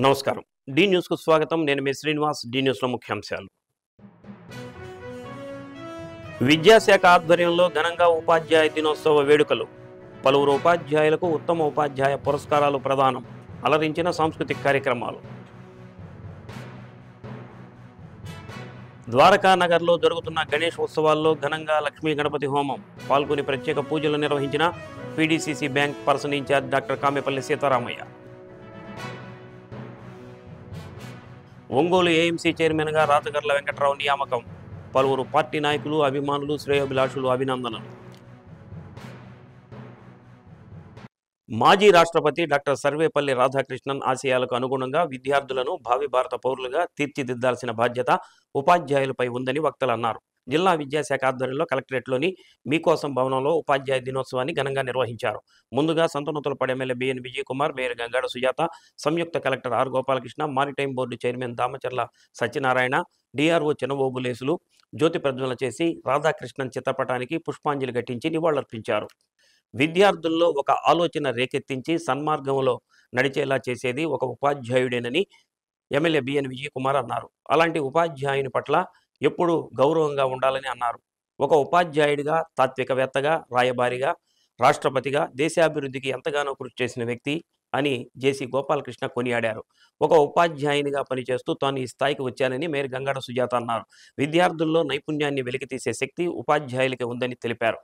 నమస్కారం. డి న్యూస్‌కు స్వాగతం. నేను మీ శ్రీనివాస్. డి న్యూస్‌లో ముఖ్యాంశాలు. విద్యాశాఖ ఆధ్వర్యంలో ఘనంగా ఉపాధ్యాయ దినోత్సవ వేడుకలు. పలువురు ఉపాధ్యాయులకు ఉత్తమ ఉపాధ్యాయ పురస్కారాలు ప్రదానం. అలరించిన సాంస్కృతిక కార్యక్రమాలు. ద్వారకా నగర్లో జరుగుతున్న గణేష్ ఉత్సవాల్లో ఘనంగా లక్ష్మీ గణపతి హోమం. పాల్గొని ప్రత్యేక పూజలు నిర్వహించిన PDCC bank person incharge doctor Kamepalli Sitaramayya. Ongole AMC చైర్మన్గా రాతగర్ల వెంకట్రావు నియామకం. పలువురు పార్టీ నాయకులు, అభిమానులు, శ్రేయోభిలాషులు అభినందనలు. మాజీ రాష్ట్రపతి డాక్టర్ సర్వేపల్లి రాధాకృష్ణన్ ఆశయాలకు అనుగుణంగా విద్యార్థులను భావి భారత పౌరులుగా తీర్చిదిద్దాల్సిన బాధ్యత ఉపాధ్యాయులపై ఉందని వక్తలు అన్నారు. జిల్లా విద్యాశాఖ ఆధ్వర్యంలో కలెక్టరేట్లోని మీకోసం భవనంలో ఉపాధ్యాయ దినోత్సవాన్ని ఘనంగా నిర్వహించారు. ముందుగా Santhanuthalapadu MLA BN Vijay Kumar, mayor Gangada Sujatha, సంయుక్త collector R Gopalakrishna, maritime board chairman Damacharla Satyanarayana, DRO Chinabobulesulu జ్యోతి ప్రజ్వలన చేసి రాధాకృష్ణన్ చిత్రపటానికి పుష్పాంజలి ఘటించి నివాళులర్పించారు. విద్యార్థుల్లో ఒక ఆలోచన రేకెత్తించి సన్మార్గంలో నడిచేలా చేసేది ఒక ఉపాధ్యాయుడేనని ఎమ్మెల్యే బిఎన్ విజయ్ కుమార్ అన్నారు. అలాంటి ఉపాధ్యాయుని పట్ల ఎప్పుడూ గౌరవంగా ఉండాలని అన్నారు. ఒక ఉపాధ్యాయుడిగా, తాత్వికవేత్తగా, రాయబారిగా, రాష్ట్రపతిగా దేశాభివృద్ధికి ఎంతగానో కృషి చేసిన వ్యక్తి అని జేసీ గోపాలకృష్ణ కొనియాడారు. ఒక ఉపాధ్యాయునిగా పనిచేస్తూ తాను ఈ స్థాయికి వచ్చానని మేయర్ గంగాడ సుజాత అన్నారు. విద్యార్థుల్లో నైపుణ్యాన్ని వెలికితీసే శక్తి ఉపాధ్యాయులకి ఉందని తెలిపారు.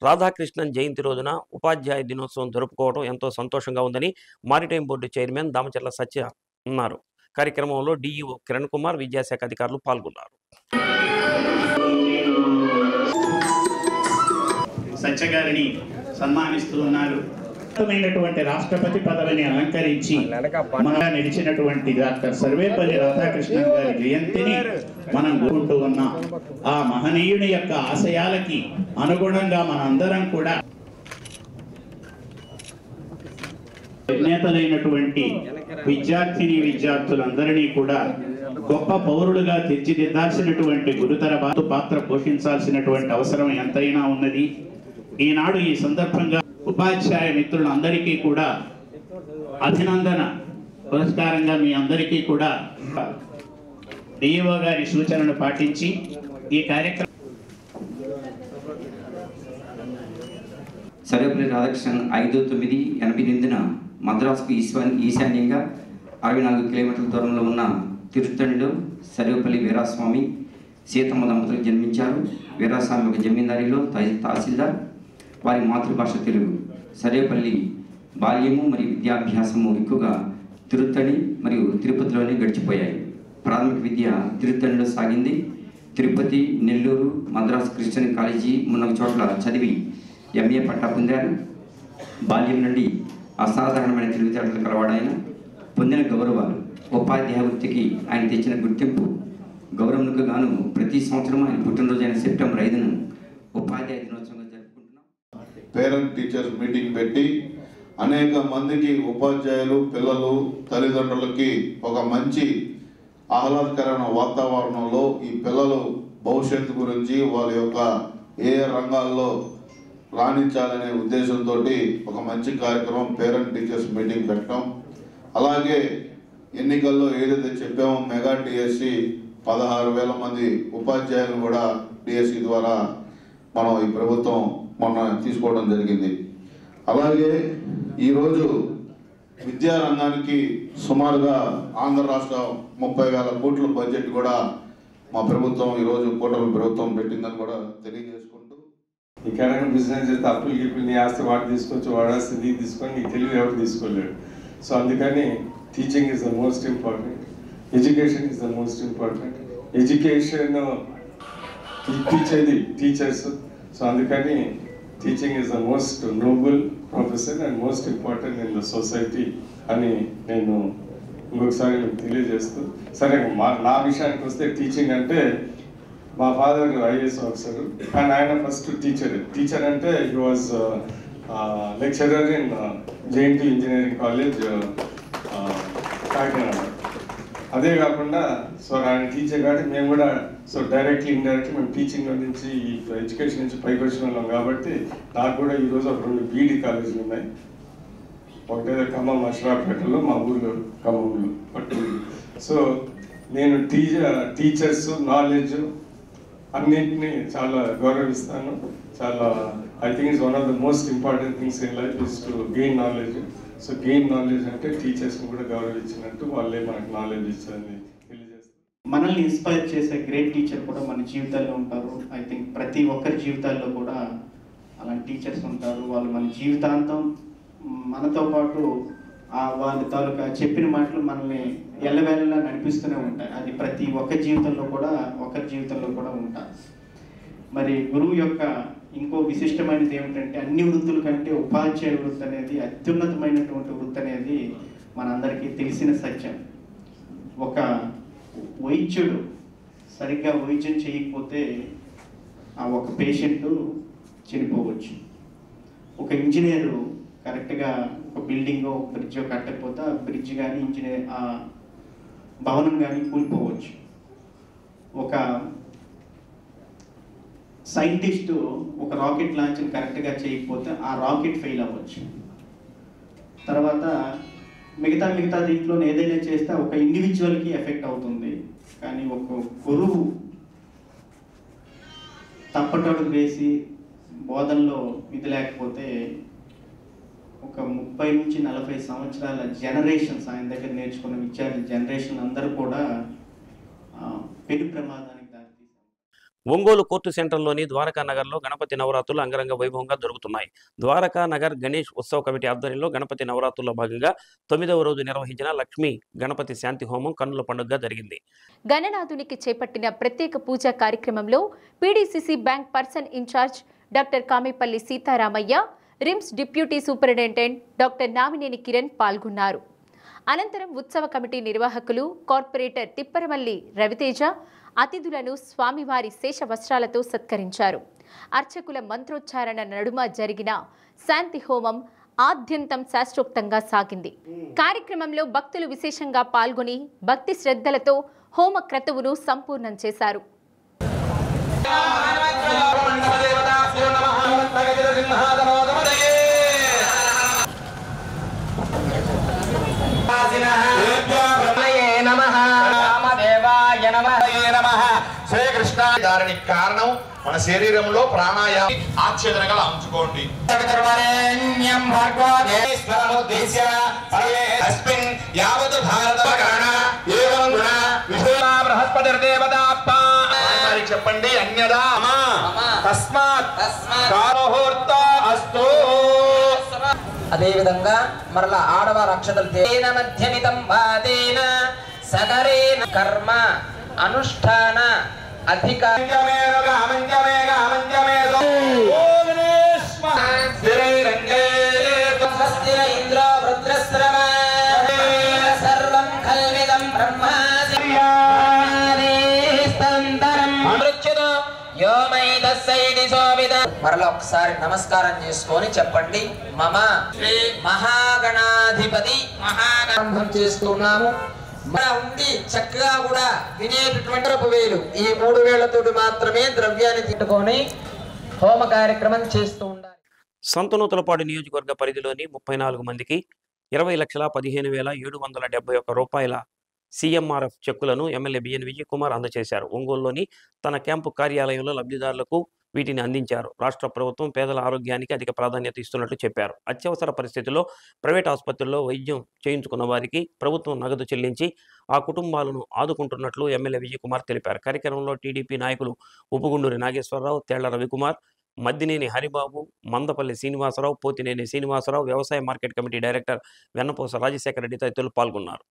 రాధాకృష్ణన్ జయంతి రోజున ఉపాధ్యాయ దినోత్సవం జరుపుకోవడం ఎంతో సంతోషంగా ఉందని మారిటైమ్ బోర్డు చైర్మన్ దామచర్ల సత్య అన్నారు. కార్యక్రమంలో డిఈఓ కిరణ్ కుమార్, విద్యాశాఖ అధికారులు పాల్గొన్నారు. సత్య గారిని సన్మానిస్తూ ఉన్నారు. రాష్ట్రపతి పదవిని అలంకరించి మనగా నిలిచినటువంటి డాక్టర్ సర్వేపల్లి రాధాకృష్ణన్ గారి జయంతిని మనం గుర్తుంటూ ఉన్నాం. ఆ మహనీయుని యొక్క ఆశయాలకి అనుగుణంగా మనందరం కూడా నేతలైనటువంటి విద్యార్థులందరినీ కూడా గొప్ప పౌరులుగా తీర్చిదిద్దాల్సినటువంటి గురుతర పాత్ర పోషించాల్సినటువంటి అవసరం ఎంతైనా ఉన్నది. ఈనాడు ఈ సందర్భంగా ఉపాధ్యాయ మిత్రులందరికీ కూడా అభినందన పురస్కారంగా మీ అందరికీ కూడా డిఈఓ గారి సూచనను పాటించి ఈ కార్యక్రమం సర్వేపల్లి రాధాకృష్ణన్ 5/9/88 మద్రాసుకు ఈశాన్యంగా 64 కిలోమీటర్ల దూరంలో ఉన్న తిరుత్తణిలో సర్వేపల్లి వీరాస్వామి, సీతమ్మ దంపతులకు జన్మించారు. వీరాస్వామి ఒక జమీందారీలో తహసీల్దార్. వారి మాతృభాష తెలుగు. సర్వేపల్లి బాల్యము మరియు విద్యాభ్యాసము ఎక్కువగా తిరుత్తణి మరియు తిరుపతిలోనే గడిచిపోయాయి. ప్రాథమిక విద్య తిరుత్తణిలో సాగింది. తిరుపతి, నెల్లూరు, మద్రాసు క్రిస్టియన్ కాలేజీ మున్నగు చోట్ల చదివి ఎంఏ పట్టా పొందారు. బాల్యం నుండి అసాధారణమైన తెలివితేటలు కలవాడాయన. పొందిన గౌరవాలు, ఉపాధ్యాయ వృత్తికి ఆయన తెచ్చిన గుర్తింపు, గౌరవంకు గాను ప్రతి సంవత్సరం ఆయన పుట్టినరోజు అయిన సెప్టెంబర్ 5న ఉపాధ్యాయ దినోత్సవంగా జరుపుకుంటున్నాం. పేరెంట్ టీచర్స్ మీటింగ్ పెట్టి అనేక మందికి ఉపాధ్యాయులు, పిల్లలు, తల్లిదండ్రులకి ఒక మంచి ఆహ్లాదకరమైన వాతావరణంలో ఈ పిల్లలు భవిష్యత్తు గురించి వాళ్ళ యొక్క ఏ రంగాల్లో రాణించాలనే ఉద్దేశంతో ఒక మంచి కార్యక్రమం పేరెంట్ టీచర్స్ మీటింగ్ పెట్టడం. అలాగే ఎన్నికల్లో ఏదైతే చెప్పామో మెగా డిఎస్సి 16,000 మంది ఉపాధ్యాయులు కూడా డిఎస్సి ద్వారా మనం ఈ ప్రభుత్వం మొన్న తీసుకోవడం జరిగింది. అలాగే ఈరోజు విద్యారంగానికి సుమారుగా ఆంధ్ర రాష్ట్రం 30,000 కోట్ల బడ్జెట్ కూడా మా ప్రభుత్వం ఈరోజు కూటమి ప్రభుత్వం పెట్టిందని కూడా తెలియజేసుకుంటూ, ఎక్కడైనా బిజినెస్ చేస్తే అప్పులు గిప్పులు నీ ఆస్తి వాడు తీసుకొచ్చి వాడాల్సి నీకు తీసుకొని నీకు తెలివి ఎవరు తీసుకోలేడు. సో అందుకని teaching is the most important, education is the most important. Education ఇప్పించేది టీచర్స్. సో అందుకని teaching is the most noble profession and most important in the society అని నేను ఇంకొకసారి మీకు తెలియజేస్తూ, సరే నా విషయానికి వస్తే టీచింగ్ అంటే మా ఫాదర్ ఐఏఎస్ ఆఫీసర్, కానీ ఆయన ఫస్ట్ టీచర్ అంటే he was lecturer in JNT engineering college Kakinada. అదే కాకుండా సో ఆయన టీచర్ కాబట్టి మేము కూడా సో డైరెక్ట్లీ ఇండైరెక్ట్లీ మేము టీచింగ్లో నుంచి ఈ ఎడ్యుకేషన్ నుంచి పైకి వచ్చిన వాళ్ళం కాబట్టి నాకు కూడా ఈరోజు ఒక 2 బీఈడీ కాలేజీలు ఉన్నాయి. ఒకటేదో ఖమ్మం అశ్రాపేటలో, మా ఊళ్ళో ఖమ్మంలో పట్టుకుంది. సో నేను టీచర్స్ నాలెడ్జ్ అన్నింటినీ చాలా గౌరవిస్తాను. చాలా I think it's one of the most important things in life is to gain knowledge. So gain knowledge అంటే టీచర్స్ని కూడా గౌరవించినట్టు, వాళ్ళే మనకు నాలెడ్జ్ ఇచ్చారని తెలియజేస్తారు. మనల్ని ఇన్స్పైర్ చేసే గ్రేట్ టీచర్ కూడా మన జీవితాల్లో ఉంటారు. ఐ థింక్ ప్రతి ఒక్కరి జీవితాల్లో కూడా అలాంటి టీచర్స్ ఉంటారు. వాళ్ళు మన జీవితాంతం మనతో పాటు వాళ్ళ తాలూకా చెప్పిన మాటలు మనల్ని ఎల్లవేళలా నడిపిస్తూనే ఉంటాయి. అది ప్రతి ఒక్కరి జీవితంలో కూడా ఉంటాయి. మరి గురువు యొక్క ఇంకో విశిష్టమైనది ఏమిటంటే, అన్ని వృత్తుల కంటే ఉపాధ్యాయ వృత్తి అనేది అత్యున్నతమైనటువంటి వృత్తి అనేది మనందరికీ తెలిసిన సత్యం. ఒక వైద్యుడు సరిగ్గా వైద్యం చేయకపోతే ఆ ఒక పేషెంట్ చనిపోవచ్చు. ఒక ఇంజనీరు కరెక్ట్గా ఒక బిల్డింగ్ ఒక బ్రిడ్జ్ కట్టకపోతే ఆ బ్రిడ్జ్ కానీ ఆ భవనం కానీ కూలిపోవచ్చు. ఒక సైంటిస్టు ఒక రాకెట్ లాంచ్ని కరెక్ట్గా చేయకపోతే ఆ రాకెట్ ఫెయిల్ అవ్వచ్చు. తర్వాత మిగతా దీంట్లో ఏదైనా చేస్తే ఒక ఇండివిజువల్కి ఎఫెక్ట్ అవుతుంది. కానీ ఒక గురువు తప్పటడుగు వేసి బోధనలో ఇది లేకపోతే ఒక 30 నుంచి 40 సంవత్సరాల జనరేషన్స్ ఆయన దగ్గర నేర్చుకున్న విద్యార్థి జనరేషన్ అందరూ కూడా పెను ప్రమాదానికి దారితీశారు. ఒంగోలు కోర్టు సెంటర్లోని ద్వారకా నగర్లో గణపతి నవరాత్రులు అంగరంగ వైభవంగా జరుగుతున్నాయి. ద్వారకా నగర్ గణేష్ ఉత్సవ కమిటీ ఆధ్వర్యంలో గణపతి నవరాత్రుల్లో భాగంగా 9వ రోజు నిర్వహించిన లక్ష్మీ గణపతి శాంతి హోమం కన్నుల పండుగగా జరిగింది. గణనాథునికి చేపట్టిన ప్రత్యేక పూజా కార్యక్రమంలో PDCC bank person incharge doctor Kamepalli Sitaramayya, RIMS deputy superintendent doctor Namineni Kiran పాల్గొన్నారు. అనంతరం ఉత్సవ కమిటీ నిర్వాహకులు కార్పొరేటర్ తిప్పరమల్లి రవితేజ అతిథులను స్వామివారి శేష వస్త్రాలతో సత్కరించారు. అర్చకుల మంత్రోచ్చారణ నడుమ జరిగిన శాంతి హోమం ఆద్యంతం శాస్త్రోక్తంగా సాగింది. కార్యక్రమంలో భక్తులు విశేషంగా పాల్గొని భక్తి శ్రద్ధలతో హోమ క్రతువును సంపూర్ణం చేశారు. దానికి కారణం మన శరీరంలో ప్రాణాయామం ఆచ్ఛేదనగా ఉంచుకోండి. చెప్పండి అన్యదా తస్మాత్ కారోహోర్త అస్తు. అదేవిధంగా మరలా ఆడవారు అక్షతలు మధ్యమితం వాదేన సగరేన కర్మ అనుష్ఠాన మరలా ఒకసారి నమస్కారం చేసుకొని చెప్పండి. మమ శ్రీ మహాగణాధిపతి మహాగణం చేస్తున్నాము. ఉండి చక్కగా కూడా వినేటటువంటి వేలు, ఈ 3 వేళ్లతోటి మాత్రమే ద్రవ్యాన్ని తిట్టుకొని హోమ కార్యక్రమం చేస్తూ ఉండాలి. సంతనూతలపాడు నియోజకవర్గ పరిధిలోని 34 మందికి 20,15,771 రూపాయల సీఎంఆర్ఎఫ్ చెక్కులను ఎమ్మెల్యే బిఎన్ విజయ్ కుమార్ అందజేశారు. ఒంగోలులోని తన క్యాంపు కార్యాలయంలో లబ్ధిదారులకు వీటిని అందించారు. రాష్ట్ర ప్రభుత్వం పేదల ఆరోగ్యానికి అధిక ప్రాధాన్యత ఇస్తున్నట్లు చెప్పారు. అత్యవసర పరిస్థితుల్లో ప్రైవేట్ ఆసుపత్రుల్లో వైద్యం చేయించుకున్న వారికి ప్రభుత్వం నగదు చెల్లించి ఆ కుటుంబాలను ఆదుకుంటున్నట్లు ఎమ్మెల్యే విజయ్ కుమార్ తెలిపారు. కార్యక్రమంలో టీడీపీ నాయకులు ఉప్పుగుండూరి నాగేశ్వరరావు, తేళ్ల రవికుమార్, మద్దినేని హరిబాబు, మందపల్లి శ్రీనివాసరావు, పోతినేని శ్రీనివాసరావు, వ్యవసాయ మార్కెట్ కమిటీ డైరెక్టర్ వెన్నపూస రాజశేఖర రెడ్డి తదితరులు పాల్గొన్నారు.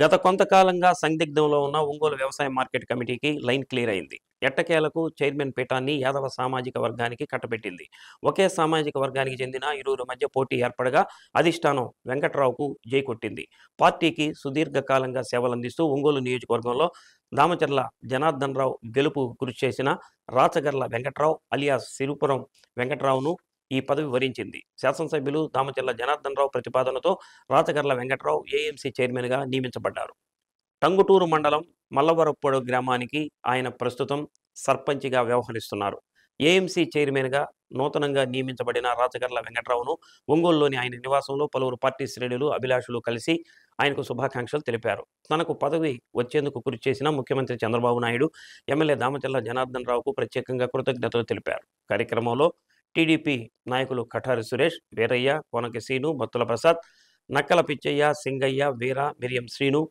గత కొంతకాలంగా సందిగ్ధంలో ఉన్న ఒంగోలు వ్యవసాయ మార్కెట్ కమిటీకి లైన్ క్లియర్ అయింది. ఎట్టకేలకు చైర్మన్ పీఠాన్ని యాదవ సామాజిక వర్గానికి కట్టబెట్టింది. ఒకే సామాజిక వర్గానికి చెందిన ఇరువురి మధ్య పోటీ ఏర్పడగా అధిష్టానం వెంకట్రావుకు జై కొట్టింది. పార్టీకి సుదీర్ఘకాలంగా సేవలందిస్తూ ఒంగోలు నియోజకవర్గంలో దామచర్ల జనార్దన్ రావు గెలుపు కృషి చేసిన రాచగర్ల వెంకట్రావు అలియాస్ సిరుపురం వెంకట్రావును ఈ పదవి వరించింది. శాసనసభ్యులు దామచర్ల జనార్దన్ రావు ప్రతిపాదనతో రాచగర్ల వెంకట్రావు ఏఎంసీ చైర్మన్గా నియమించబడ్డారు. టంగుటూరు మండలం మల్లవరప్పొడు గ్రామానికి ఆయన ప్రస్తుతం సర్పంచ్గా వ్యవహరిస్తున్నారు. ఏఎంసీ చైర్మన్గా నూతనంగా నియమించబడిన రాచగర్ల వెంకట్రావును ఒంగోలులోని ఆయన నివాసంలో పలువురు పార్టీ శ్రేణులు అభిలాషులు కలిసి ఆయనకు శుభాకాంక్షలు తెలిపారు. తనకు పదవి వచ్చేందుకు కృషి చేసిన ముఖ్యమంత్రి చంద్రబాబు నాయుడు, ఎమ్మెల్యే దామచర్ల జనార్దన్ రావుకు ప్రత్యేకంగా కృతజ్ఞతలు తెలిపారు. కార్యక్రమంలో టీడీపీ నాయకులు కఠారి సురేష్, వీరయ్య, కోనకి శ్రీను, బత్తుల ప్రసాద్, నక్కల పిచ్చయ్య, సింగయ్య, వీర, మిరియం శ్రీను,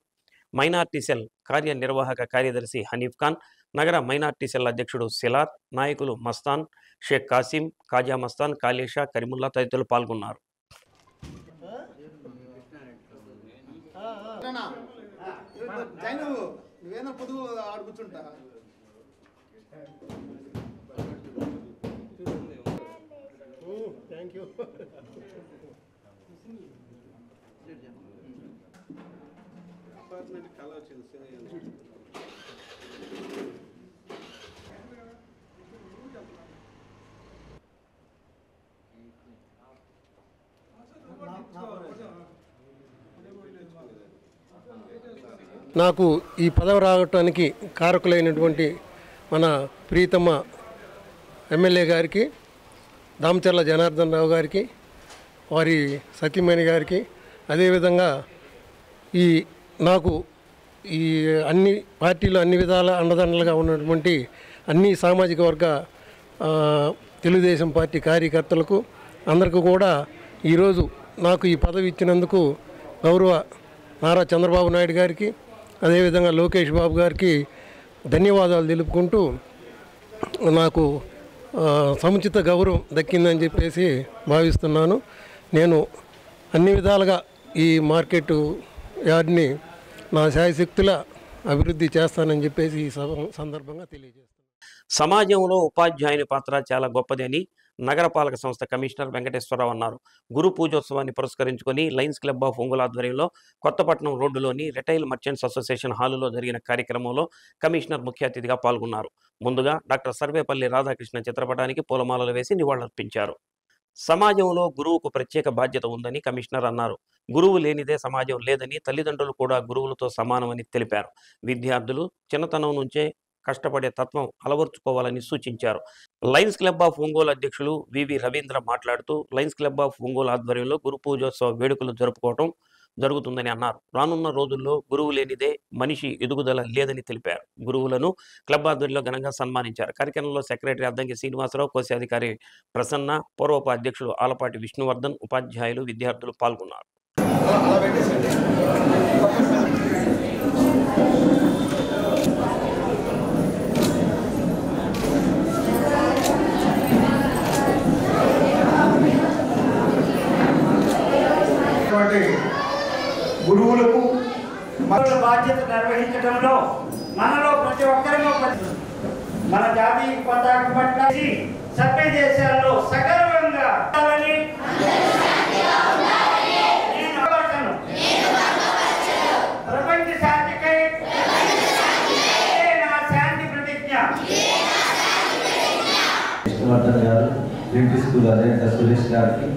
మైనార్టీ సెల్ కార్యనిర్వాహక కార్యదర్శి హనీఫ్ ఖాన్, నగర మైనార్టీ సెల్ అధ్యక్షుడు సిలార్, నాయకులు మస్తాన్, షేక్ కాసిం, కాజా మస్తాన్, కాళేషా, కరీముల్లా తదితరులు పాల్గొన్నారు. నాకు ఈ పదవి రావటానికి కారకులైనటువంటి మన ప్రీతమ ఎమ్మెల్యే గారికి, దామచర్ల జనార్దన్ రావు గారికి, వారి సతీమణి గారికి, అదేవిధంగా నాకు ఈ అన్ని పార్టీలు అన్ని విధాల అండదండలుగా ఉన్నటువంటి అన్ని సామాజిక వర్గ తెలుగుదేశం పార్టీ కార్యకర్తలకు అందరికీ కూడా ఈరోజు నాకు ఈ పదవి ఇచ్చినందుకు గౌరవ నారా చంద్రబాబు నాయుడు గారికి, అదేవిధంగా లోకేష్ బాబు గారికి ధన్యవాదాలు తెలుపుకుంటూ నాకు సముచిత గౌరవం దక్కిందని చెప్పేసి భావిస్తున్నాను. నేను అన్ని విధాలుగా ఈ మార్కెట్ యార్డ్ని నా శాయశక్తుల అభివృద్ధి చేస్తానని చెప్పేసి ఈ సందర్భంగా తెలియజేస్తాను. సమాజంలో ఉపాధ్యాయుని పాత్ర చాలా గొప్పది అని నగరపాలక సంస్థ కమిషనర్ వెంకటేశ్వరరావు అన్నారు. గురు పూజోత్సవాన్ని పురస్కరించుకొని లయన్స్ క్లబ్ ఆఫ్ ఒంగోలు ఆధ్వర్యంలో కొత్తపట్నం రోడ్డులోని రిటైల్ మర్చెంట్స్ అసోసియేషన్ హాలులో జరిగిన కార్యక్రమంలో కమిషనర్ ముఖ్య అతిథిగా పాల్గొన్నారు. ముందుగా డాక్టర్ సర్వేపల్లి రాధాకృష్ణ చిత్రపటానికి పూలమాలలు వేసి నివాళులర్పించారు. సమాజంలో గురువుకు ప్రత్యేక బాధ్యత ఉందని కమిషనర్ అన్నారు. గురువు లేనిదే సమాజం లేదని, తల్లిదండ్రులు కూడా గురువులతో సమానమని తెలిపారు. విద్యార్థులు చిన్నతనం నుంచే కష్టపడే తత్వం అలవర్చుకోవాలని సూచించారు. లయన్స్ క్లబ్ ఆఫ్ ఒంగోలు అధ్యక్షులు వివి రవీంద్ర మాట్లాడుతూ లయన్స్ క్లబ్ ఆఫ్ ఒంగోలు ఆధ్వర్యంలో గురు పూజోత్సవ వేడుకలు జరుపుకోవడం జరుగుతుందని అన్నారు. రానున్న రోజుల్లో గురువు లేనిదే మనిషి ఎదుగుదల లేదని తెలిపారు. గురువులను క్లబ్ ఆధ్వర్యంలో ఘనంగా సన్మానించారు. కార్యక్రమంలో సెక్రటరీ అద్దంకి శ్రీనివాసరావు, కోశాధికారి ప్రసన్న, పూర్వోప అధ్యక్షులు ఆలపాటి విష్ణువర్ధన్, ఉపాధ్యాయులు, విద్యార్థులు పాల్గొన్నారు. గురువులకు బాధ్యత నిర్వహించడంలో మనలో ప్రతి ఒక్కరిలో మన జాతీయ పతాక పట్ల సభ్య దేశాల్లో సగర్వంగా ప్రపంచ శాంతికై నా శాంతి ప్రతిజ్ఞ. విష్ణువర్ధన్ గారు, బ్రిటిష్ స్కూల్ అధినేత సురేష్ గారికి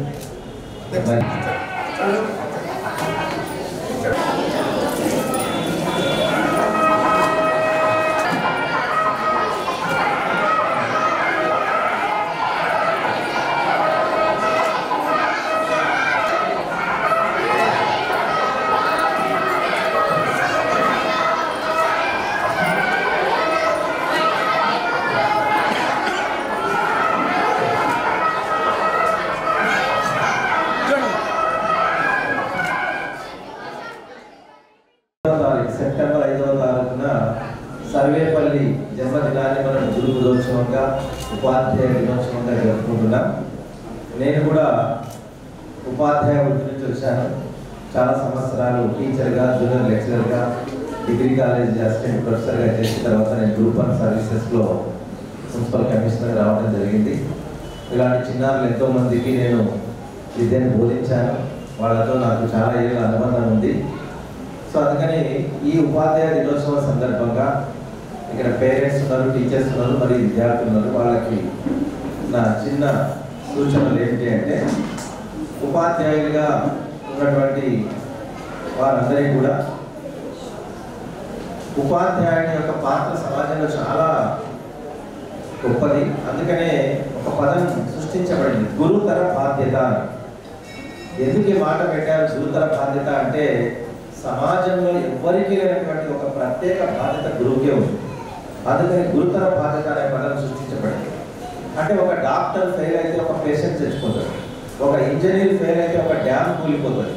చాలా సంవత్సరాలు టీచర్గా, జూనియర్ లెక్చరర్గా, డిగ్రీ కాలేజ్ అసిస్టెంట్ ప్రొఫెసర్గా చేసిన తర్వాత నేను గ్రూప్ 1 సర్వీసెస్లో మున్సిపల్ కమిషనర్ రావడం జరిగింది. ఇలాంటి చిన్నారులు ఎంతోమందికి నేను విద్యను బోధించాను. వాళ్ళతో నాకు చాలా ఏళ్ళ అనుబంధం ఉంది. సో అందుకని ఈ ఉపాధ్యాయ దినోత్సవం సందర్భంగా ఇక్కడ పేరెంట్స్ ఉన్నారు, టీచర్స్ ఉన్నారు, మరి విద్యార్థులు ఉన్నారు. వాళ్ళకి నా చిన్న సూచనలు ఏంటి అంటే, ఉపాధ్యాయులుగా ఉన్నటువంటి వారందరికీ కూడా ఉపాధ్యాయుని యొక్క పాత్ర సమాజంలో చాలా గొప్పది. అందుకనే ఒక పదం సృష్టించబడింది, గురుతర బాధ్యత. ఎందుకు ఈ మాట పెట్టారు గురుతర బాధ్యత అంటే, సమాజంలో ఎవ్వరికీ లేనటువంటి ఒక ప్రత్యేక బాధ్యత గురువుకే ఉంది. అందుకని గురుతర బాధ్యత అనే పదం సృష్టించబడింది. అంటే ఒక డాక్టర్ ఫెయిల్ అయితే ఒక పేషెంట్ చచ్చిపోతాడు, ఒక ఇంజనీర్ ఫెయిల్ అయితే ఒక డ్యామ్ కూలిపోతాడు,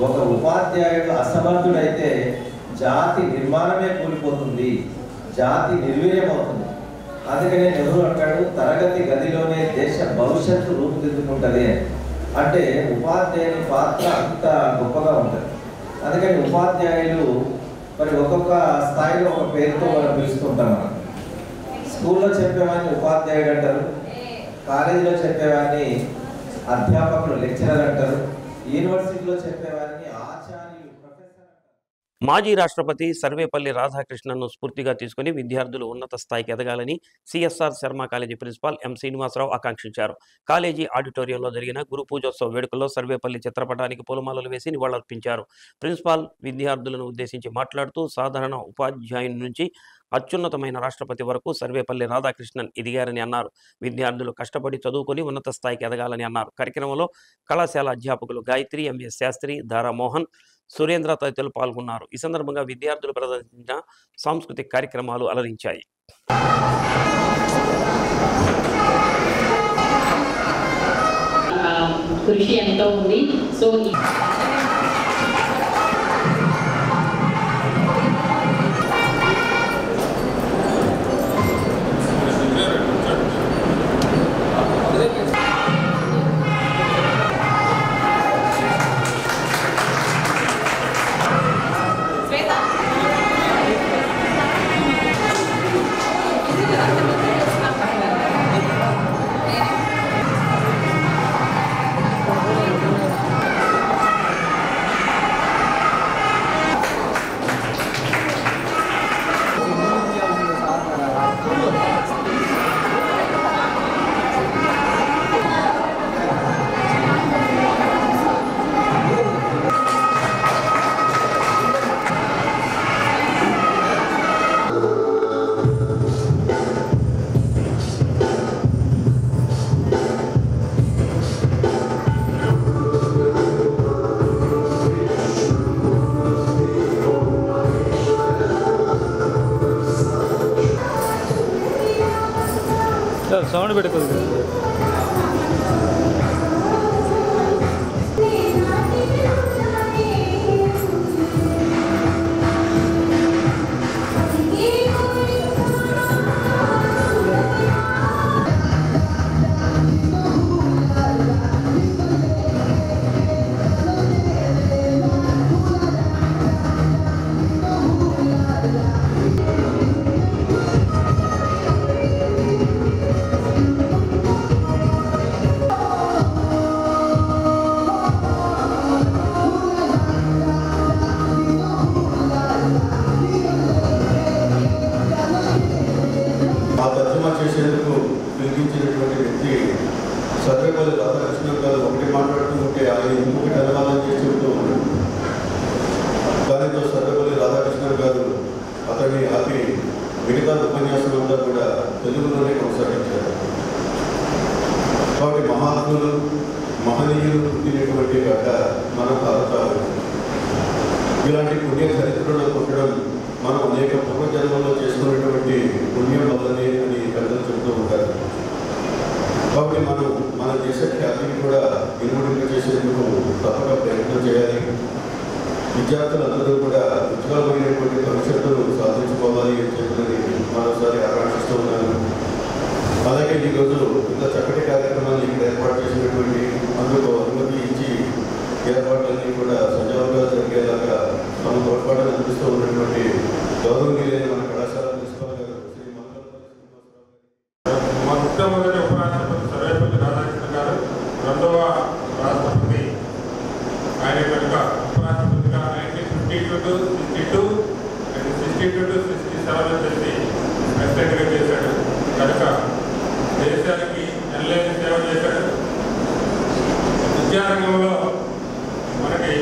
ఒక ఉపాధ్యాయుడు అసమర్థుడైతే జాతి నిర్మాణమే కూలిపోతుంది, జాతి నిర్వీర్యం అవుతుంది. అందుకనే నెహ్రూ అంటాడు, తరగతి గదిలోనే దేశ భవిష్యత్తు రూపుదిద్దుకుంటుంది. అంటే ఉపాధ్యాయుని పాత్ర అంత గొప్పగా ఉంటుంది. అందుకని ఉపాధ్యాయులు మరి ఒక్కొక్క స్థాయిలో ఒక పేరుతో మనం పిలుస్తుంటాం. మనం స్కూల్లో చెప్పేవాడిని ఉపాధ్యాయుడు అంటారు, కాలేజీలో చెప్పేవాడిని అధ్యాపకులు లెక్చరర్ అంటారు, యూనివర్సిటీలో చెప్పేవాడిని ఆచార్యులు ప్రొఫెసర్. మాజీ రాష్ట్రపతి సర్వేపల్లి రాధాకృష్ణన్ను స్ఫూర్తిగా తీసుకుని విద్యార్థులు ఉన్నత స్థాయికి ఎదగాలని CSR Sharma college principal M Srinivasarao ఆకాంక్షించారు. కాలేజీ ఆడిటోరియంలో జరిగిన గురు పూజోత్సవ వేడుకల్లో సర్వేపల్లి చిత్రపటానికి పూలమాలలు వేసి నివాళులర్పించారు. ప్రిన్సిపాల్ విద్యార్థులను ఉద్దేశించి మాట్లాడుతూ, సాధారణ ఉపాధ్యాయుని నుంచి అత్యున్నతమైన రాష్ట్రపతి వరకు సర్వేపల్లి రాధాకృష్ణన్ ఎదిగారని అన్నారు. విద్యార్థులు కష్టపడి చదువుకొని ఉన్నత స్థాయికి ఎదగాలని అన్నారు. కార్యక్రమంలో కళాశాల అధ్యాపకులు గాయత్రి, ఎంఎస్ శాస్త్రి, దారామోహన్, సురేంద్ర తదితరులు పాల్గొన్నారు. ఈ సందర్భంగా విద్యార్థులు ప్రదర్శించిన సాంస్కృతిక కార్యక్రమాలు అలరించాయి. కృషి ఎంతో ఉంది. సో సౌండ్ పెట్టుకోదు. చేసేందుకు పిలిపించినటువంటి వ్యక్తి సర్వేపల్లి రాధాకృష్ణన్ గారు ఒకటి మాట్లాడుతూ ఉంటే ఆయన ఇంకొకటి అనువాదం చేసి చెబుతూ ఉన్నాడు. దానితో సర్వేపల్లి రాధాకృష్ణన్ గారు అతన్ని ఆపి మిగతా ఉపన్యాసం అంతా కూడా తెలుగులోనే కొనసాగించారు. కాబట్టి మహాత్ములు మహనీయులు పుట్టినటువంటి గడ్డ మన భారతాలు. ఇలాంటి పుణ్య చరిత్రలో పుట్టడం మనం అనేక పూర్వజన్మలో చేసుకున్నటువంటి పుణ్యం వల్లనే అని పెద్దలు చెబుతూ ఉంటారు. కాబట్టి మనం మన దేశ ఖ్యాతిని కూడా ఇనుమడింప చేసేందుకు తప్పక ప్రయత్నం చేయాలి. విద్యార్థులందరూ కూడా ఉజ్వలమైనటువంటి భవిష్యత్తును సాధించుకోవాలి అని చెప్పినది మరోసారి ఆకాంక్షిస్తూ ఉన్నాను. అలాగే ఈరోజు ఇంత చక్కటి కార్యక్రమాన్ని ఇక్కడ ఏర్పాటు చేసినటువంటి అందుకు అనుమతి ఇచ్చి ఏర్పాట్లన్నీ కూడా సజావుగా ఆయన కనుక ఉపరాష్ట్రపతిగా 1952 to 62 and 62 to 67 వచ్చేసి ప్రెసిడెంట్గా చేశాడు. కనుక దేశానికి ఎనలేని సేవ చేశాడు. విద్యారంగంలో మనకి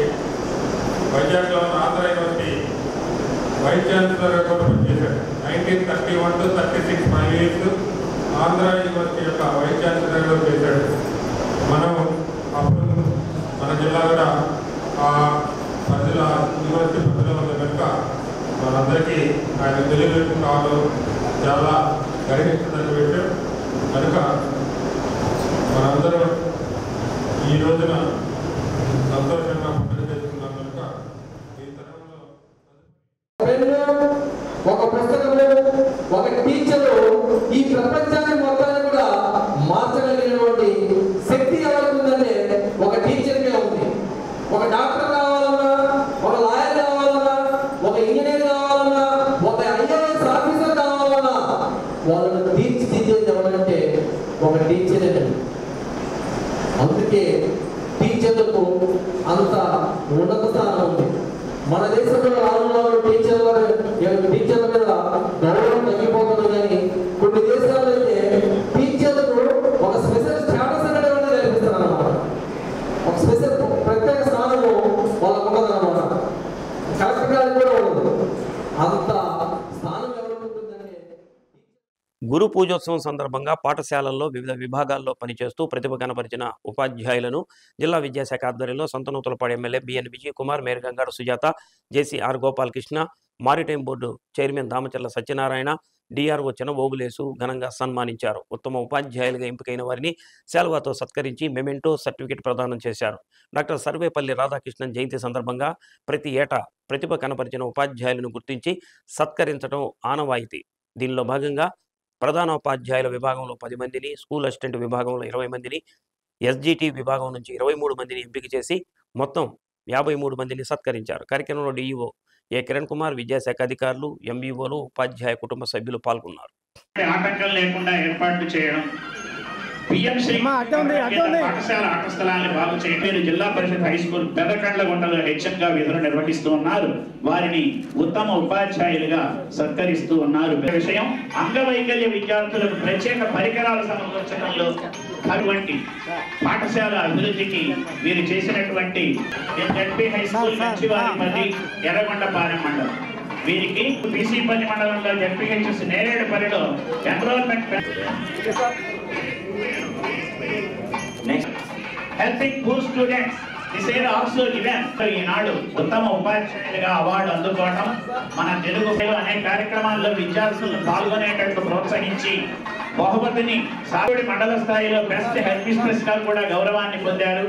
వైజాగ్లో ఉన్న ఆంధ్ర యూనివర్సిటీ వైస్ ఛాన్సలర్గా కూడా పనిచేశాడు. 1931 to 36 5 years ఆంధ్ర యూనివర్సిటీ యొక్క వైస్ ఛాన్సలర్గా చేశాడు. మనం అప్పుడు మన జిల్లా కూడా ఆ పరిధిలో యూనివర్సిటీ పరిధిలో ఉన్న కనుక మనందరికీ ఆయన తెలియజేసిన కావడం చాలా గర్వించదగ్గ విషయం. కనుక మనందరం ఈ రోజున సంతోషంగా పండుగ చేసుకున్నాం. కనుక ఈ తరంలో ఒక పుస్తకంలో ఒక టీచరు ఈ ప్రపంచాన్ని మొత్తాన్ని కూడా మార్చగలిగినటువంటి శక్తి ఎవరికి ఉందంటే ఒక టీచర్కే ఉంది. ఒక డాక్టర్ కావాలన్నా, ఒక లాయర్ కావాలన్నా, ఒక ఇంజనీర్ కావాలన్నా, ఒక ఐఏఎస్ ఆఫీసర్ కావాలన్నా వాళ్ళని తీర్చిదిద్దేది ఎవరంటే ఒక టీచరే. అందుకే టీచర్లకు అంత ఉన్నత స్థానం ఉంది. మన దేశంలో రానున్న టీచర్ల మీద గౌరవం తగ్గిపోతుంది. కానీ కొన్ని దేశాల్లో అయితే టీచర్లకు ఒక స్పెషల్ స్టేటస్ అనేది కల్పిస్తారు అన్నమాట. ఒక స్పెషల్ ప్రత్యేక స్థానము వాళ్ళకు ఉన్నది అన్నమాట. కలెక్టర్ గారికి కూడా ఉండదు. అంత స్థానం ఎవరికి ఉంటుందంటే గురు పూజోత్సవం సందర్భంగా పాఠశాలల్లో వివిధ విభాగాల్లో పనిచేస్తూ ప్రతిభ కనపరిచిన ఉపాధ్యాయులను జిల్లా విద్యాశాఖ ఆధ్వర్యంలో Santhanuthalapadu MLA BN Vijay Kumar, mayor Gangadu Sujatha, JC R Gopalakrishna, maritime board chairman Damacharla Satyanarayana, DRO Chinavogulesu ఘనంగా సన్మానించారు. ఉత్తమ ఉపాధ్యాయులుగా ఎంపికైన వారిని శాలువాతో సత్కరించి మెమెంటో సర్టిఫికెట్ ప్రదానం చేశారు. డాక్టర్ సర్వేపల్లి రాధాకృష్ణన్ జయంతి సందర్భంగా ప్రతి ఏటా ప్రతిభ కనపరిచిన ఉపాధ్యాయులను గుర్తించి సత్కరించడం ఆనవాయితీ. దీనిలో భాగంగా ప్రధానోపాధ్యాయుల విభాగంలో 10 మందిని, స్కూల్ అసిస్టెంట్ విభాగంలో 20 మందిని, ఎస్జిటి విభాగం నుంచి 23 మందిని ఎంపిక చేసి మొత్తం 53 మందిని సత్కరించారు. కార్యక్రమంలో డిఈఓ ఏ కిరణ్ కుమార్, విద్యాశాఖ అధికారులు, ఎంఈఓలు, ఉపాధ్యాయ కుటుంబ సభ్యులు పాల్గొన్నారు. ఆటంకం లేకుండా ఏర్పాట్లు చేయడం, పిఎంశ్రీ పాఠశాల ఆట స్థలాన్ని బాగు చేయడం, జిల్లా పరిషత్ హై స్కూల్ పెదకండ్లగుంటలో హెచ్ఎంగా విధులు నిర్వహిస్తూ ఉన్నారు. వారిని ఉత్తమ ఉపాధ్యాయులుగా సత్కరిస్తూ ఉన్నారు. విషయం అంగవైకల్య విద్యార్థులకు ప్రత్యేక పరికరాలు సమకూర్చడంలో అటువంటి పాఠశాల అభివృద్ధికి వీరు చేసినటువంటి ZP high school Manchivaripalli, Yerragondapalem మండలం, వీరికి బీసీపల్లి మండలంలో జడ్పీహెచ్ఎస్ నేరేడుపల్లిలో enrolment helping poor students. This is also given. ఈనాడు ఉత్తమ ఉపాధ్యాయులుగా అవార్డు అందుకోవడం, మన తెలుగు అనే కార్యక్రమాల్లో విద్యార్థులను పాల్గొనేటట్టు ప్రోత్సహించి బహుమతిని సాగుడి మండల స్థాయిలో బెస్ట్ హెడ్ మిస్ట్రెస్ గా కూడా గౌరవాన్ని పొందారు.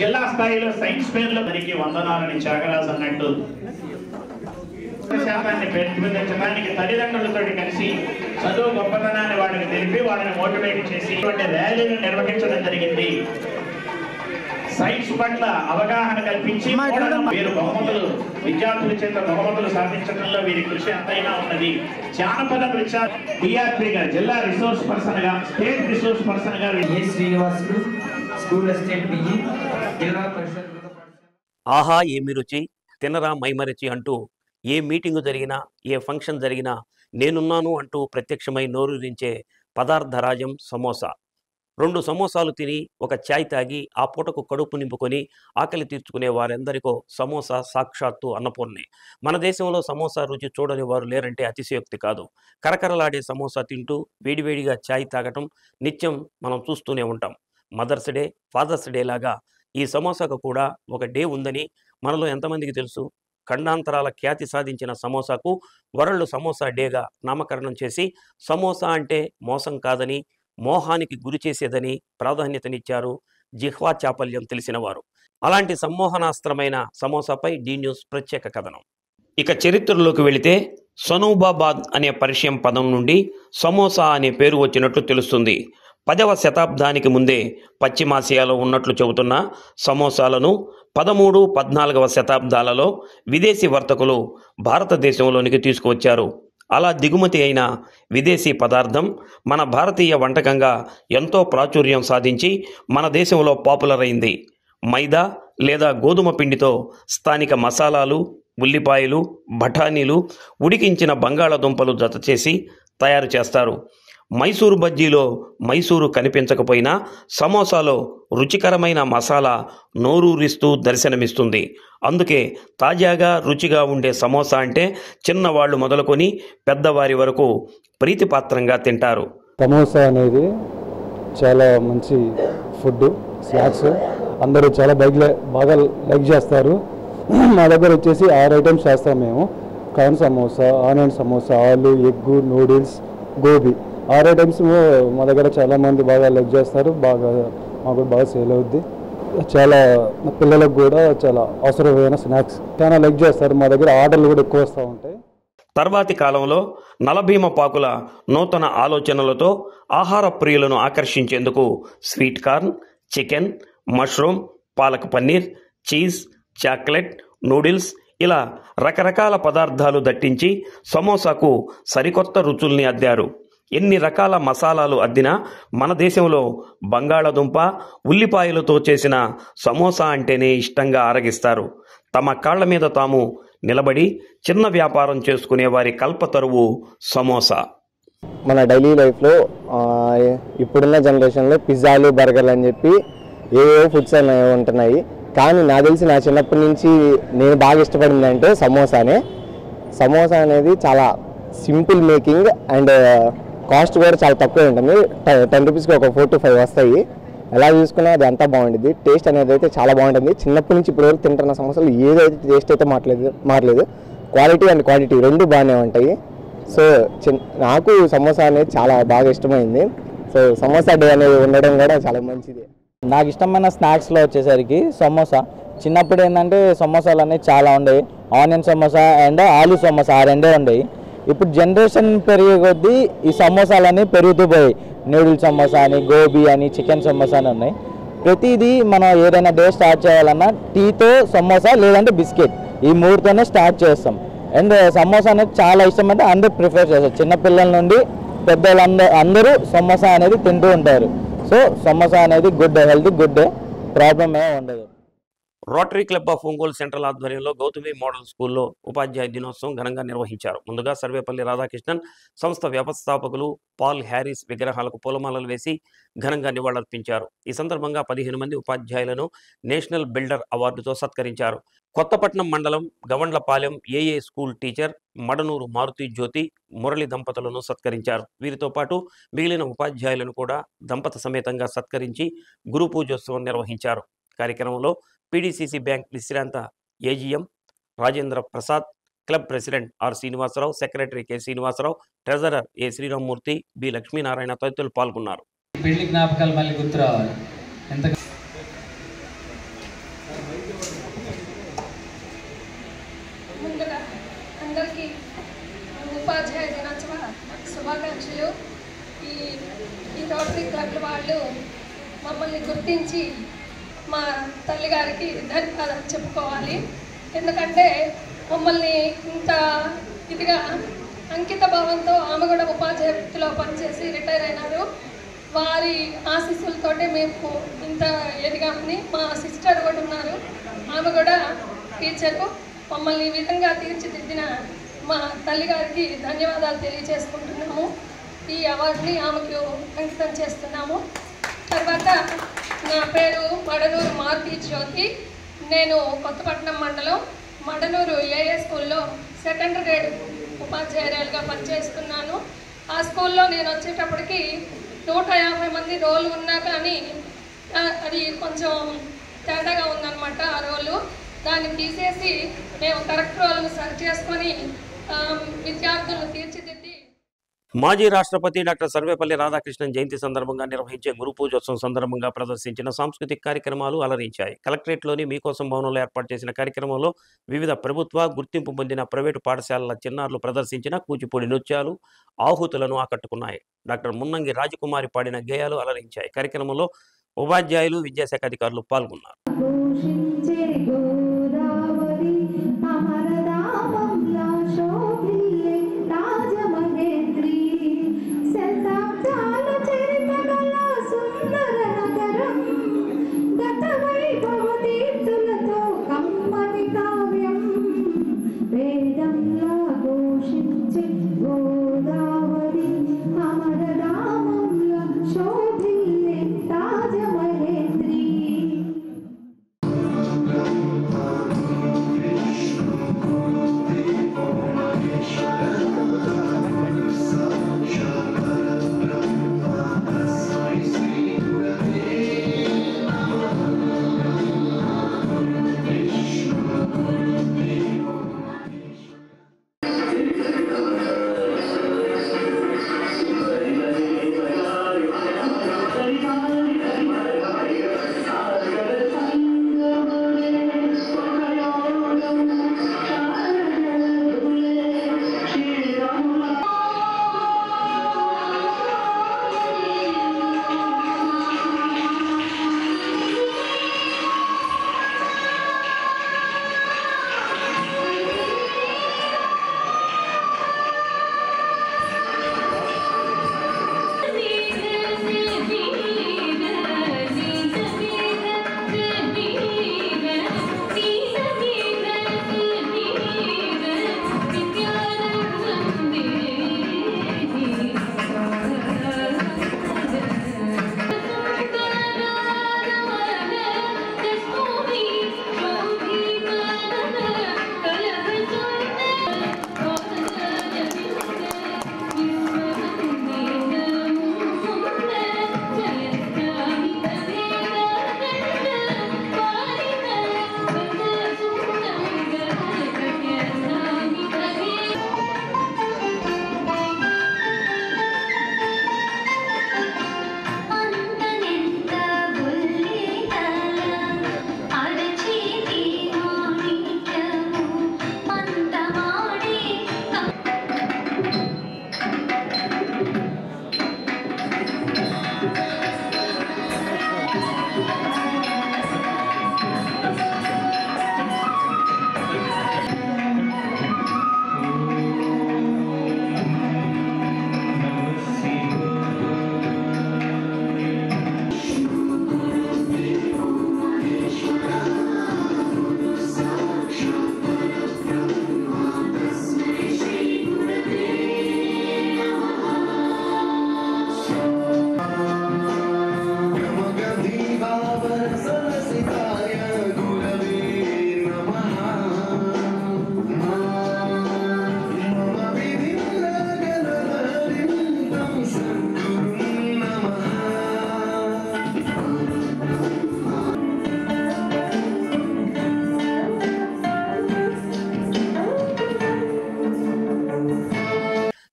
జిల్లా స్థాయిలో సైన్స్ ఫేర్ లో మనకి వందనాలని త్యాగరాజు అన్నట్టు శాతాన్ని పెంపొందించడానికి తల్లిదండ్రులతో కలిసి చదువు గొప్పతనాన్ని వాళ్ళకి తెలిపి వాళ్ళని మోటివేట్ చేసి ర్యాలీలు నిర్వహించడం జరిగింది. సైన్స్ పట్ల అవగాహన కల్పించి వీరు బహుమతులు విద్యార్థుల చేత బహుమతులు సాధించడంలో వీరి కృషి ఎంతైనా ఉన్నది. జానపద డిఆర్పీగా, జిల్లా రిసోర్స్ పర్సన్ గా, స్టేట్ రిసోర్స్ పర్సన్ గా శ్రీనివాసులు, స్కూల్ అసిస్టెంట్ పిజి, జిల్లా పరిషత్. ఆహా ఏమి రుచి, తినరా మైమరచి అంటూ ఏ మీటింగు జరిగినా, ఏ ఫంక్షన్ జరిగినా నేనున్నాను అంటూ ప్రత్యక్షమై నోరూరించే పదార్థరాజం సమోసా. 2 సమోసాలు తిని ఒక ఛాయ్ తాగి ఆ పూటకు కడుపు నింపుకొని ఆకలి తీర్చుకునే వారెందరికో సమోసా సాక్షాత్తు అన్నపూర్ణే. మన దేశంలో సమోసా రుచి చూడని వారు లేరంటే అతిశయోక్తి కాదు. కరకరలాడే సమోసా తింటూ వేడివేడిగా ఛాయ్ తాగటం నిత్యం మనం చూస్తూనే ఉంటాం. మదర్స్ డే, ఫాదర్స్ డే లాగా ఈ సమోసాకు కూడా ఒక డే ఉందని మనలో ఎంతమందికి తెలుసు? ఖండాంతరాల ఖ్యాతి సాధించిన సమోసాకు వరల్డ్ సమోసా డేగా నామకరణం చేసి సమోసా అంటే మోసం కాదని, మోహానికి గురి చేసేదని ప్రాధాన్యతనిచ్చారు జిహ్వా చాపల్యం తెలిసినవారు. అలాంటి సమ్మోహనాస్త్రమైన సమోసాపై డి న్యూస్ ప్రత్యేక కథనం. ఇక చరిత్రలోకి వెళితే సనూబాబాద్ అనే పర్షియం పదం నుండి సమోసా అనే పేరు వచ్చినట్లు తెలుస్తుంది. 10వ శతాబ్దానికి ముందే పశ్చిమాసియాలో ఉన్నట్లు చెబుతున్న సమోసాలను 13, 14వ శతాబ్దాలలో విదేశీ వర్తకులు భారతదేశంలోనికి తీసుకువచ్చారు. అలా దిగుమతి అయిన విదేశీ పదార్థం మన భారతీయ వంటకంగా ఎంతో ప్రాచుర్యం సాధించి మన దేశంలో పాపులర్ అయింది. మైదా లేదా గోధుమ పిండితో స్థానిక మసాలాలు, ఉల్లిపాయలు, బఠానీలు, ఉడికించిన బంగాళాదుంపలు జత చేసి తయారు చేస్తారు. మైసూరు బజ్జీలో మైసూరు కనిపించకపోయినా సమోసాలో రుచికరమైన మసాలా నోరూరిస్తూ దర్శనమిస్తుంది. అందుకే తాజాగా రుచిగా ఉండే సమోసా అంటే చిన్నవాళ్ళు మొదలుకొని పెద్దవారి వరకు ప్రీతిపాత్రంగా తింటారు. సమోసా అనేది చాలా మంచి ఫుడ్, స్నాక్స్ అందరూ చాలా బాగా లైక్ చేస్తారు. మా దగ్గర వచ్చేసి 6 ఐటమ్స్ చేస్తాం మేము. కార్న్ సమోసా, ఆనియన్ సమోసా, ఆలు, ఎగ్, నూడిల్స్, గోబీ 6 ఐటమ్స్ మా దగ్గర చాలామంది బాగా లైక్ చేస్తారు. మాకు బాగా సేల్ అవుద్ది. చాలా పిల్లలకు కూడా చాలా అవసరమైన స్నాక్స్ చాలా లైక్ చేస్తారు. మా దగ్గర ఆర్డర్లు కూడా ఎక్కువ వస్తూ ఉంటాయి. తర్వాతి కాలంలో నలభీమ పాకుల నూతన ఆలోచనలతో ఆహార ప్రియులను ఆకర్షించేందుకు sweet corn, chicken, mushroom, palak paneer, cheese, chocolate, noodles ఇలా రకరకాల పదార్థాలు దట్టించి సమోసాకు సరికొత్త రుచుల్ని అద్దారు. ఎన్ని రకాల మసాలాలు అద్దినా మన దేశంలో బంగాళాదుంప, ఉల్లిపాయలతో చేసిన సమోసా అంటేనే ఇష్టంగా ఆరగిస్తారు. తమ కాళ్ల మీద తాము నిలబడి చిన్న వ్యాపారం చేసుకునే వారి కల్పతరువు సమోసా. మన డైలీ లైఫ్లో ఇప్పుడున్న జనరేషన్లో పిజ్జాలు, బర్గర్లు అని చెప్పి ఏవేవో ఫుడ్స్ అనేవి ఉంటున్నాయి. కానీ నాకు తెలిసి నా చిన్నప్పటి నుంచి నేను బాగా ఇష్టపడింది అంటే సమోసానే. సమోసా అనేది చాలా సింపుల్ మేకింగ్ అండ్ కాస్ట్ కూడా చాలా తక్కువ ఉంటుంది. 10 రూపీస్కి ఒక 4 to 5 వస్తాయి. ఎలా చూసుకున్నా అది అంతా బాగుంటుంది. టేస్ట్ అనేది అయితే చాలా బాగుంటుంది. చిన్నప్పటి నుంచి ఇప్పుడు వరకు తింటున్న సమోసాలు ఏదైతే టేస్ట్ అయితే మారలేదు. క్వాలిటీ అండ్ క్వాంటిటీ రెండు బాగానే ఉంటాయి. సో నాకు సమోసా అనేది చాలా బాగా ఇష్టమైంది. సో సమోసా డే అనేది ఉండడం కూడా చాలా మంచిది. నాకు ఇష్టమైన స్నాక్స్లో వచ్చేసరికి సమోసా. చిన్నప్పుడు ఏంటంటే సమోసాలు అనేవి చాలా ఉండేవి. ఆనియన్ సమోసా అండ్ ఆలు సమోసా ఆ రెండే ఉండేవి. ఇప్పుడు జనరేషన్ పెరిగే కొద్దీ ఈ సమోసాలన్నీ పెరుగుతూ పోయాయి. నూడిల్స్ సమోసా అని, గోబీ అని, చికెన్ సమోసా అని ఉన్నాయి. ప్రతిదీ మనం ఏదైనా డే స్టార్ట్ చేయాలన్నా టీతో సమోసా లేదంటే బిస్కెట్ ఈ 3తోనే స్టార్ట్ చేస్తాం. అండ్ సమోసా అనేది చాలా ఇష్టం అంటే అందరూ ప్రిఫర్ చేస్తారు. చిన్నపిల్లల నుండి పెద్దవాళ్ళందరూ అందరూ సమోసా అనేది తింటూ ఉంటారు. సో సమోసా అనేది గుడ్, హెల్తీ, గుడ్, ప్రాబ్లం ఏమీ ఉండదు. Rotary club of Ongole central ఆధ్వర్యంలో గౌతమి మోడల్ స్కూల్లో ఉపాధ్యాయ దినోత్సవం ఘనంగా నిర్వహించారు. ముందుగా సర్వేపల్లి రాధాకృష్ణన్ సంస్థ వ్యవస్థాపకులు పాల్ హ్యారిస్ విగ్రహాలకు పూలమాలలు వేసి ఘనంగా నివాళులర్పించారు. ఈ సందర్భంగా 15 మంది ఉపాధ్యాయులను నేషనల్ బిల్డర్ అవార్డుతో సత్కరించారు. కొత్తపట్నం మండలం గవండ్లపాలెం ఏఏ స్కూల్ టీచర్ మడనూరు మారుతి జ్యోతి మురళి దంపతులను సత్కరించారు. వీరితో పాటు మిగిలిన ఉపాధ్యాయులను కూడా దంపత సమేతంగా సత్కరించి గురు పూజోత్సవం నిర్వహించారు. కార్యక్రమంలో పీడీసీసీ బ్యాంక్ విశ్రాంత AGM Rajendra Prasad, club president R Srinivasarao, secretary K Srinivasarao, treasurer A Sriramamurthy, B Lakshminarayana తదితరులు పాల్గొన్నారు. పెళ్లి జ్ఞాపకాలు మళ్ళీ గుర్తు రావాలి. ముందుగా అందరికీ ఉపాధ్యాయ దినోత్సవ శుభాకాంక్షలు. ఈ రోటరీ క్లబ్ వాళ్ళు మమ్మల్ని గుర్తించి మా తల్లిగారికి ధన్యవాదాలు చెప్పుకోవాలి. ఎందుకంటే మమ్మల్ని ఇంత ఇదిగా అంకిత భావంతో ఆమె కూడా ఉపాధ్యాయ వృత్తిలో పనిచేసి రిటైర్ అయినారు. వారి ఆశీస్సులతోటే మేము ఇంత ఎదిగామని. మా సిస్టర్ కూడా ఉన్నారు, ఆమె కూడా టీచరు. మమ్మల్ని ఈ విధంగా తీర్చిదిద్దిన మా తల్లిగారికి ధన్యవాదాలు తెలియజేసుకుంటున్నాము. ఈ అవార్డుని ఆమెకు అంకితం చేస్తున్నాము. తర్వాత నా పేరు మడనూరు మారుతి జ్యోతి. నేను కొత్తపట్నం మండలం మడనూరు ఏఏ స్కూల్లో 2nd గ్రేడ్ ఉపాధ్యాయురాలుగా పనిచేస్తున్నాను. ఆ స్కూల్లో నేను వచ్చేటప్పటికి 150 మంది రోలు ఉన్నా కానీ అది కొంచెం తేడాగా ఉందన్నమాట. ఆ రోలు దాన్ని తీసేసి మేము కరెక్ట్ రోల్ను సరి చేసుకొని విద్యార్థులను తీర్చిదిద్ది. మాజీ రాష్ట్రపతి డాక్టర్ సర్వేపల్లి రాధాకృష్ణన్ జయంతి సందర్భంగా నిర్వహించే గురు పూజోత్సవం సందర్భంగా ప్రదర్శించిన సాంస్కృతిక కార్యక్రమాలు అలరించాయి. కలెక్టరేట్లోని మీకోసం భవనంలో ఏర్పాటు చేసిన కార్యక్రమంలో వివిధ ప్రభుత్వ గుర్తింపు పొందిన ప్రైవేటు పాఠశాలల చిన్నారులు ప్రదర్శించిన కూచిపూడి నృత్యాలు ఆహుతులను ఆకట్టుకున్నాయి. డాక్టర్ మున్నంగి రాజకుమారి పాడిన గేయాలు అలరించాయి. కార్యక్రమంలో ఉపాధ్యాయులు, విద్యాశాఖ అధికారులు పాల్గొన్నారు. చరితగల సుందర నగరం గత వైభవ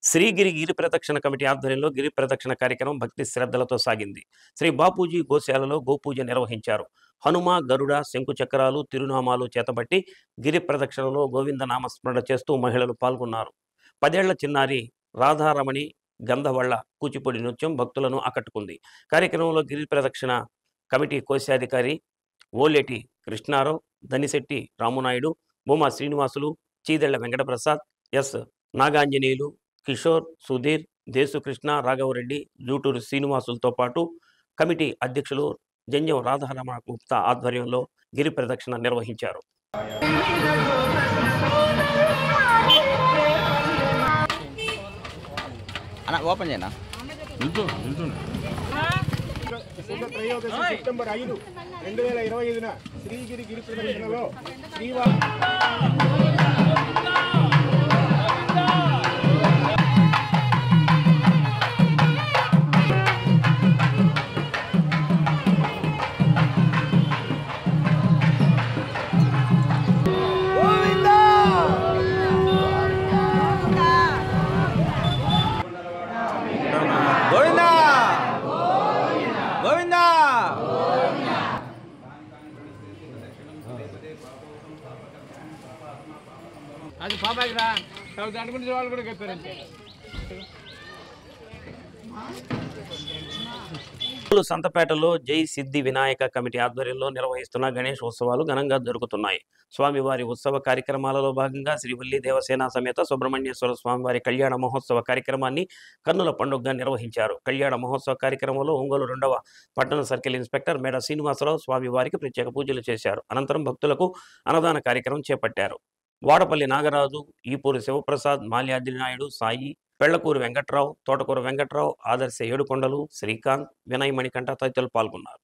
శ్రీగిరి గిరి ప్రదక్షిణ కమిటీ ఆధ్వర్యంలో గిరి ప్రదక్షిణ కార్యక్రమం భక్తి శ్రద్ధలతో సాగింది. శ్రీ బాపూజీ గోశాలలో గోపూజ నిర్వహించారు. హనుమ, గరుడ, శంకు చక్రాలు, తిరునామాలు చేతబట్టి గిరి ప్రదక్షిణలో గోవింద నామస్మరణ చేస్తూ మహిళలు పాల్గొన్నారు. 10 ఏళ్ల చిన్నారి రాధారమణి గంధవళ్ళ కూచిపూడి నృత్యం భక్తులను ఆకట్టుకుంది. కార్యక్రమంలో గిరి ప్రదక్షిణ కమిటీ కోశాధికారి ఓలేటి కృష్ణారావు, దనిశెట్టి రామునాయుడు, భూమా శ్రీనివాసులు, చీదెళ్ల వెంకటప్రసాద్, ఎస్ నాగాంజనేయులు, కిషోర్, సుధీర్, దేశుకృష్ణ, రాఘవరెడ్డి, జూటూరు శ్రీనివాసులతో పాటు కమిటీ అధ్యక్షులు జంజం రాధారమణ గుప్తా ఆధ్వర్యంలో గిరి ప్రదక్షిణ నిర్వహించారు. ఓపెన్ చేయనా సెప్టెంబర్ 5, 2025 శ్రీగిరి గిరి ప్రదక్షిణలో శ్రీవారి అది బాబాయ్ రా దాని గురించి వాళ్ళు కూడా చెప్పారంటే సంతపేటలో జై సిద్ధి వినాయక కమిటీ ఆధ్వర్యంలో నిర్వహిస్తున్న గణేష్ ఉత్సవాలు ఘనంగా జరుగుతున్నాయి. స్వామివారి ఉత్సవ కార్యక్రమాలలో భాగంగా శ్రీవల్లి దేవసేన సమేత సుబ్రహ్మణ్యేశ్వర స్వామివారి కళ్యాణ మహోత్సవ కార్యక్రమాన్ని కన్నుల పండుగగా నిర్వహించారు. కళ్యాణ మహోత్సవ కార్యక్రమంలో ఒంగోలు 2వ పట్టణ సర్కిల్ ఇన్స్పెక్టర్ మేడ శ్రీనివాసరావు స్వామివారికి ప్రత్యేక పూజలు చేశారు. అనంతరం భక్తులకు అన్నదాన కార్యక్రమం చేపట్టారు. వాడపల్లి నాగరాజు, ఈపూరి శివప్రసాద్, మాల్యాద్రి నాయుడు, సాయి, పెళ్లకూరు వెంకట్రావు, తోటకూర వెంకట్రావు, ఆదర్శ ఏడుకొండలు, శ్రీకాంత్, వినయ్ మణికంఠ తదితరులు పాల్గొన్నారు.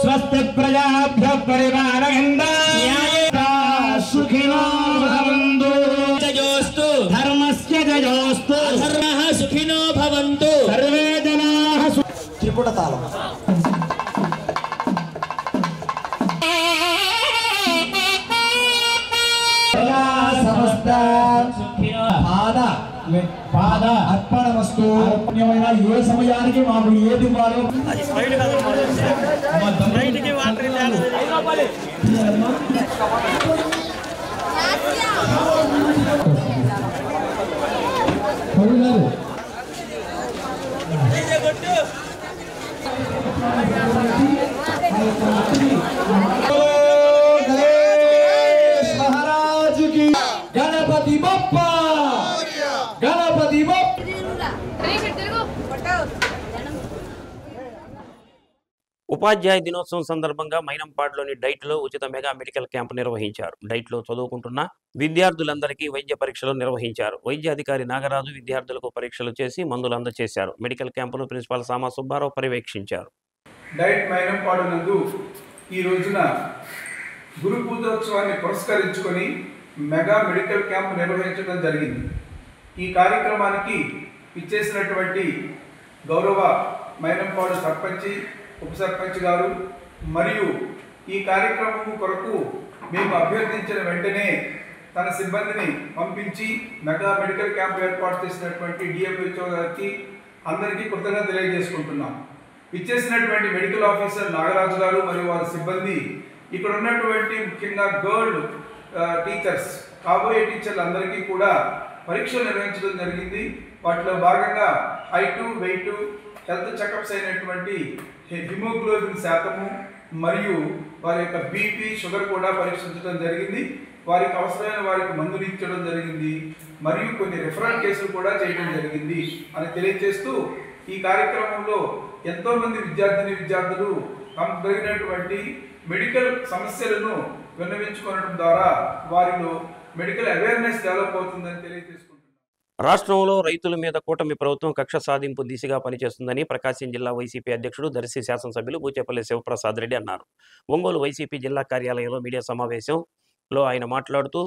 స్వస్తి ప్రజాభ్య సుఖినో భవంతు జయోస్తు ధర్మస్య జయోస్తు ధర్మః సుఖినో భవంతు సర్వే జనాః త్రిపుట తాళం సమస్త పాద అర్పణమస్తు. అర్పణమైన ఏ సమయానికి మాకు ఏది ఇవ్వాలో మహారాజు కి గణపతి బప్పా గణపతి బప్పా. ఉపాధ్యాయ దినోత్సవం సందర్భంగా మైనంపాడులోని డైట్లో ఉచిత మెగా మెడికల్ క్యాంపు నిర్వహించారు. డైట్లో చదువుకుంటున్న విద్యార్థులందరికీ వైద్య పరీక్షలు నిర్వహించారు. వైద్య అధికారి నాగరాజు విద్యార్థులకు పరీక్షలు చేసి మందులు అందజేశారు. మెడికల్ క్యాంపును ప్రిన్సిపాల్ సామా సుబ్బారావు పర్యవేక్షించారు. డైట్ మైనంపాడు నందు ఈ రోజున గురు పూజోత్సవాన్ని పురస్కరించుకొని మెగా మెడికల్ క్యాంప్ నిర్వహించడం జరిగింది. ఈ కార్యక్రమానికి ఇచ్చేసినటువంటి గౌరవ మైనంపాడు సర్పంచి, ఉప సర్పంచ్ గారు మరియు ఈ కార్యక్రమం కొరకు మేము అభ్యర్థించిన వెంటనే తన సిబ్బందిని పంపించి మెగా మెడికల్ క్యాంప్ ఏర్పాటు చేసినటువంటి డిఎంహెచ్ఓ గారికి అందరికీ కృతజ్ఞత తెలియజేసుకుంటున్నాం. ఇచ్చేసినటువంటి మెడికల్ ఆఫీసర్ నాగరాజు గారు మరియు వారి సిబ్బంది, ఇక్కడ ఉన్నటువంటి ముఖ్యంగా గర్ల్ టీచర్స్, కాబోయే టీచర్లు అందరికీ కూడా పరీక్షలు నిర్వహించడం జరిగింది. వాటిలో భాగంగా హైటు, వెయిట్, హెల్త్ చెకప్స్ అయినటువంటి హిమోగ్లోబిన్ శాతము మరియు వారి యొక్క బీపీ షుగర్ కూడా పరీక్షించడం జరిగింది. వారికి అవసరమైన వారికి మందులు ఇచ్చడం జరిగింది. మరియు కొన్ని రిఫరల్ కేసులు కూడా చేయడం జరిగింది అని తెలియజేస్తూ ఈ కార్యక్రమంలో ఎంతో మంది విద్యార్థులు తమకు జరిగినటువంటి మెడికల్ సమస్యలను విన్నవించుకోవడం ద్వారా వారిలో మెడికల్ అవేర్నెస్ డెవలప్ అవుతుందని తెలియజేసుకుంటున్నారు. రాష్ట్రంలో రైతుల మీద కూటమి ప్రభుత్వం కక్ష సాధింపు దిశగా పనిచేస్తుందని ప్రకాశం జిల్లా వైసీపీ అధ్యక్షుడు దర్శి శాసనసభ్యులు బూచేపల్లి శివప్రసాద్ రెడ్డి అన్నారు. ఒంగోలు వైసీపీ జిల్లా కార్యాలయంలో మీడియా సమావేశంలో ఆయన మాట్లాడుతూ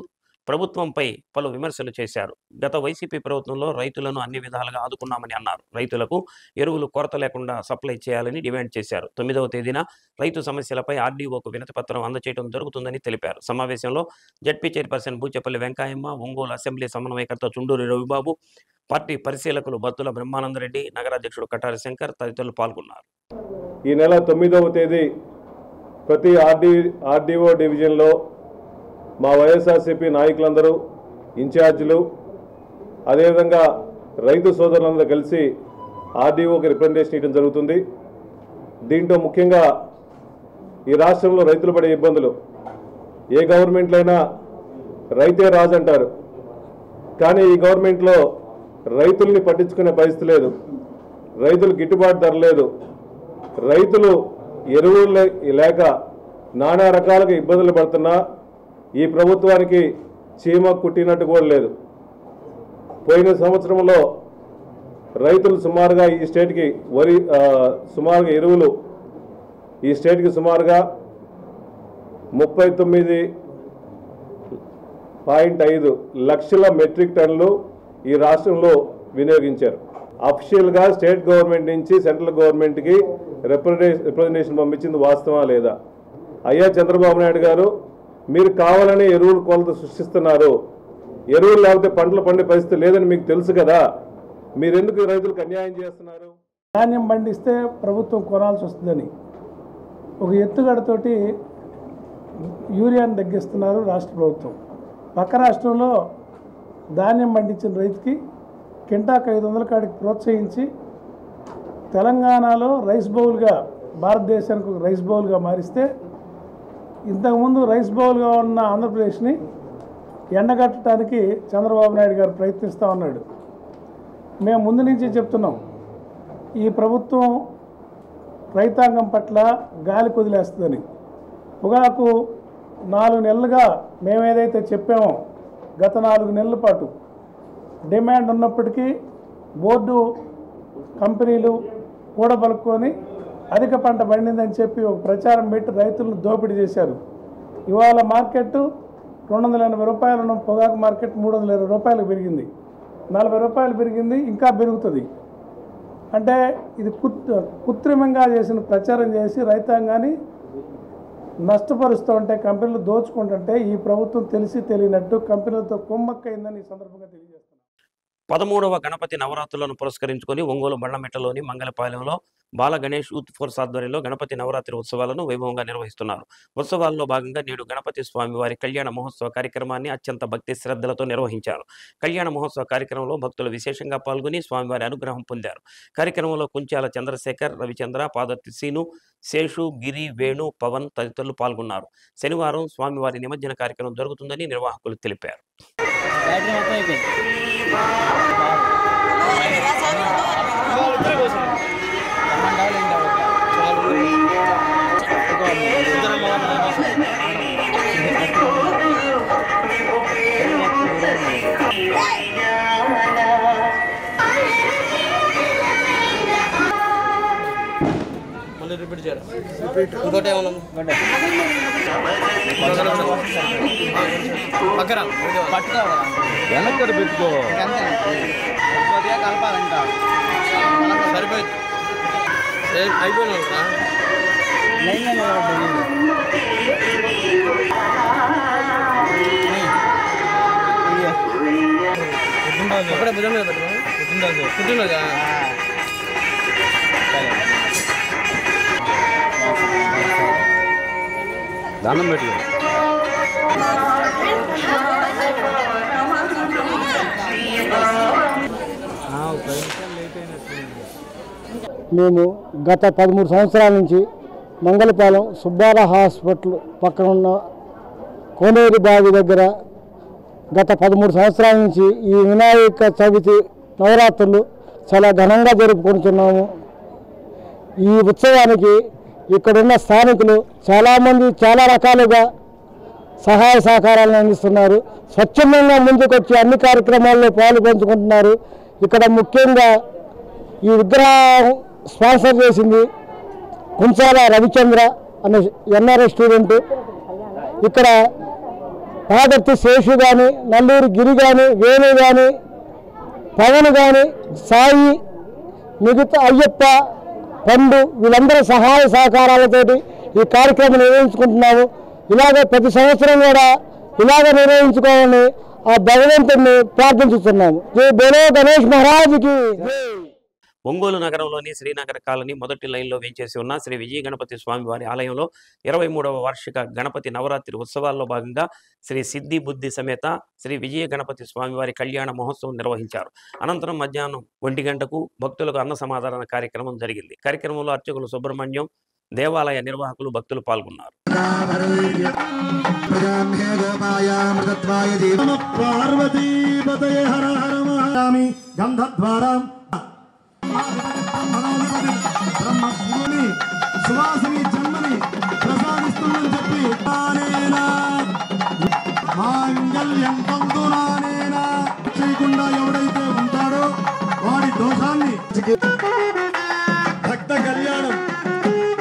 ప్రభుత్వంపై పలు విమర్శలు చేశారు. గత వైసీపీ ప్రభుత్వంలో రైతులను అన్ని విధాలుగా ఆదుకున్నామని అన్నారు. రైతులకు ఎరువులు కొరత లేకుండా సప్లై చేయాలని డిమాండ్ చేశారు. 9వ తేదీన రైతు సమస్యలపై ఆర్డీఓకు వినతి పత్రం అందజేయడం జరుగుతుందని తెలిపారు. సమావేశంలో ZP chairperson Boochepalli Venkayamma, Ongole assembly సమన్వయకర్త చుండూరి రవిబాబు, పార్టీ పరిశీలకులు బత్తుల బ్రహ్మానందరెడ్డి, నగరాధ్యక్షుడు కటారి శంకర్ తదితరులు పాల్గొన్నారు. ఈ నెల 9వ తేదీ ప్రతి ఆర్డీఓ డివిజన్లో మా వైఎస్ఆర్సీపీ నాయకులందరూ, ఇన్ఛార్జీలు, అదేవిధంగా రైతు సోదరులందరూ కలిసి ఆర్డీఓకి రిప్రజెంటేషన్ ఇవ్వడం జరుగుతుంది. దీంట్లో ముఖ్యంగా ఈ రాష్ట్రంలో రైతులు పడే ఇబ్బందులు, ఏ గవర్నమెంట్లో అయినా రైతే రాజు అంటారు, కానీ ఈ గవర్నమెంట్లో రైతుల్ని పట్టించుకునే పరిస్థితి లేదు. రైతులు గిట్టుబాటు ధర లేదు. రైతులు ఎరువులు లేక నానా రకాలుగా ఇబ్బందులు పడుతున్నా ఈ ప్రభుత్వానికి చీమ కుట్టినట్టు కూడా లేదు. పోయిన సంవత్సరంలో రైతులు సుమారుగా ఈ స్టేట్కి సుమారుగా ఎరువులు ఈ స్టేట్కి సుమారుగా 39.5 లక్షల మెట్రిక్ టన్నులు ఈ రాష్ట్రంలో వినియోగించారు. అఫీషియల్గా స్టేట్ గవర్నమెంట్ నుంచి సెంట్రల్ గవర్నమెంట్కి రిప్రజెంటేషన్ పంపించింది వాస్తవా లేదా? అయ్యా చంద్రబాబు నాయుడు గారు, మీరు కావాలని ఎరువులు కొలత సృష్టిస్తున్నారు. ఎరువులు లేకపోతే పంటలు పండే పరిస్థితి లేదని మీకు తెలుసు కదా, మీరెందుకు రైతులకు అన్యాయం చేస్తున్నారు? ధాన్యం పండిస్తే ప్రభుత్వం కొనాల్సి వస్తుందని ఒక ఎత్తుగడతోటి యూరియాను తగ్గిస్తున్నారు రాష్ట్ర ప్రభుత్వం. పక్క రాష్ట్రంలో ధాన్యం పండించిన రైతుకి కింటాకు 500 కాడికి ప్రోత్సహించి తెలంగాణలో రైస్ బౌల్గా, భారతదేశానికి ఒక రైస్ బౌల్గా మారిస్తే ఇంతకుముందు రైస్ బౌల్గా ఉన్న ఆంధ్రప్రదేశ్ని ఎండగట్టడానికి చంద్రబాబు నాయుడు గారు ప్రయత్నిస్తూ ఉన్నాడు. మేము ముందు నుంచి చెప్తున్నాం, ఈ ప్రభుత్వం రైతాంగం పట్ల గాలి కొదిలేస్తుందని. పొగాకు 4 నెలలుగా మేమేదైతే చెప్పామో గత 4 నెలల పాటు డిమాండ్ ఉన్నప్పటికీ బోర్డు కంపెనీలు కూడబలుక్కొని అధిక పంట పండిందని చెప్పి ఒక ప్రచారం పెట్టి రైతులను దోపిడీ చేశారు. ఇవాళ మార్కెట్ 280 రూపాయలు ఉన్న పొగాకు మార్కెట్ 320 రూపాయలకు పెరిగింది. 40 రూపాయలు పెరిగింది, ఇంకా పెరుగుతుంది. అంటే ఇది కృత్రిమంగా చేసిన ప్రచారం చేసి రైతాంగాన్ని నష్టపరుస్తూ ఉంటే, కంపెనీలు దోచుకుంటుంటే ఈ ప్రభుత్వం తెలిసి తెలియనట్టు కంపెనీలతో కుమ్మక్కైందని ఈ సందర్భంగా తెలియజేస్తున్నాను. 13వ గణపతి నవరాత్రులను పురస్కరించుకొని ఒంగోలు బండ్లమెట్టలోని మంగళపాలెంలో బాల గణేష్ యూత్ ఫోర్స్ ఆధ్వర్యంలో గణపతి నవరాత్రి ఉత్సవాలను వైభవంగా నిర్వహిస్తున్నారు. ఉత్సవాల్లో భాగంగా నేడు గణపతి స్వామి వారి కళ్యాణ మహోత్సవ కార్యక్రమాన్ని అత్యంత భక్తి శ్రద్ధలతో నిర్వహించారు. కళ్యాణ మహోత్సవ కార్యక్రమంలో భక్తులు విశేషంగా పాల్గొని స్వామివారి అనుగ్రహం పొందారు. కార్యక్రమంలో కుంచాల చంద్రశేఖర్, రవిచంద్ర, పాదర్తి సీను, శేషు, గిరి, వేణు, పవన్ తదితరులు పాల్గొన్నారు. శనివారం స్వామివారి నిమజ్జన కార్యక్రమం జరుగుతుందని నిర్వాహకులు తెలిపారు. ఇంకోటి ఏమన్నా వెనక్కడ పెట్టుకో కలపాలంట సరిపోయింది అయిపోయినా అప్పుడే భుజం మీద పెట్టు పుట్టినదా దండం పెట్టి మేము గత 13 సంవత్సరాల నుంచి మంగళపాలెం సుబ్బారావు హాస్పిటల్ పక్కన ఉన్న కోనేరు బావి దగ్గర గత 13 సంవత్సరాల నుంచి ఈ వినాయక చవితి నవరాత్రులు చాలా ఘనంగా జరుపుకుంటున్నాము. ఈ ఉత్సవానికి ఇక్కడున్న స్థానికులు చాలామంది చాలా రకాలుగా సహాయ సహకారాలను అందిస్తున్నారు. స్వచ్ఛందంగా ముందుకొచ్చి అన్ని కార్యక్రమాల్లో పాలు పంచుకుంటున్నారు. ఇక్కడ ముఖ్యంగా ఈ విగ్రహం స్పాన్సర్ చేసింది కుంచాల రవిచంద్ర అనే ఎన్ఆర్ఐ స్టూడెంట్. ఇక్కడ పాదర్తి శేషు కానీ, నల్లూరు గిరి కానీ, వేణు కానీ, పవన్ కానీ, సాయి, మిగతా అయ్యప్ప, పండు వీళ్ళందరూ సహాయ సహకారాలతోటి ఈ కార్యక్రమం నిర్వహించుకుంటున్నాము. ఇలాగే ప్రతి సంవత్సరం కూడా ఇలాగే నిర్వహించుకోవాలని ఆ భగవంతుడిని ప్రార్థించుతున్నాము. జై బోలో గణేష్ మహారాజుకి. ఒంగోలు నగరంలోని శ్రీనగర్ కాలనీ మొదటి లైన్లో వేంచేసి ఉన్న శ్రీ విజయ గణపతి స్వామివారి ఆలయంలో 23వ వార్షిక గణపతి నవరాత్రి ఉత్సవాల్లో భాగంగా శ్రీ సిద్ధి బుద్ధి సమేత శ్రీ విజయ గణపతి స్వామివారి కళ్యాణ మహోత్సవం నిర్వహించారు. అనంతరం మధ్యాహ్నం 1 గంటకు భక్తులకు అన్న సమాధాన కార్యక్రమం జరిగింది. కార్యక్రమంలో అర్చకులు సుబ్రహ్మణ్యం, దేవాలయ నిర్వాహకులు, భక్తులు పాల్గొన్నారు. సువాసిని జన్మని ప్రసాదిస్తుందని చెప్పి మాంగళ్యం తంతునానేనా చేయకుండా ఎవడైతే ఉంటాడో వాడి దోషాన్ని భక్త కళ్యాణం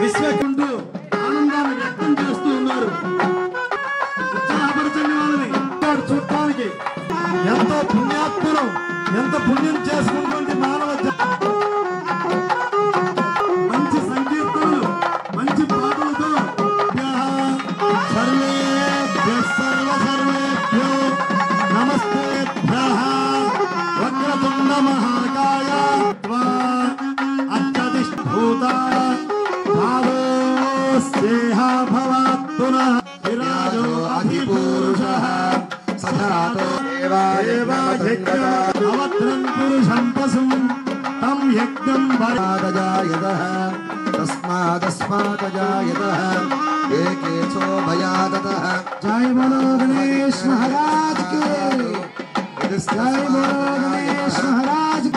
విశ్వకుంటూ ఆనందాన్ని వ్యక్తం చేస్తూ ఉన్నారు. ఉత్సాహపరచండి వాళ్ళని. చూడటానికి ఎంతో పుణ్యాత్ములు, ఎంత పుణ్యం చేసుకుంటుంది మానవ మంచి సంకీర్తనలు, మంచి పాటలతో సర్వేభ్యో నమస్తేభ్యః వక్రతుండ మహాకాయ అత్యధిష్ఠూత భావోస్యేహ భవాత్ పునః విరాజో అధిపురుషః సధాతో అవత్రం పురుషం పశుం తం యజ్ఞం వరాజాయదః తస్మాదస్మాదజాయదః ఏకేశో భయాదతః. జై బోలో గణేష్ మహారాజ్ కి. జై బోలో గణేష్ మహారాజ్.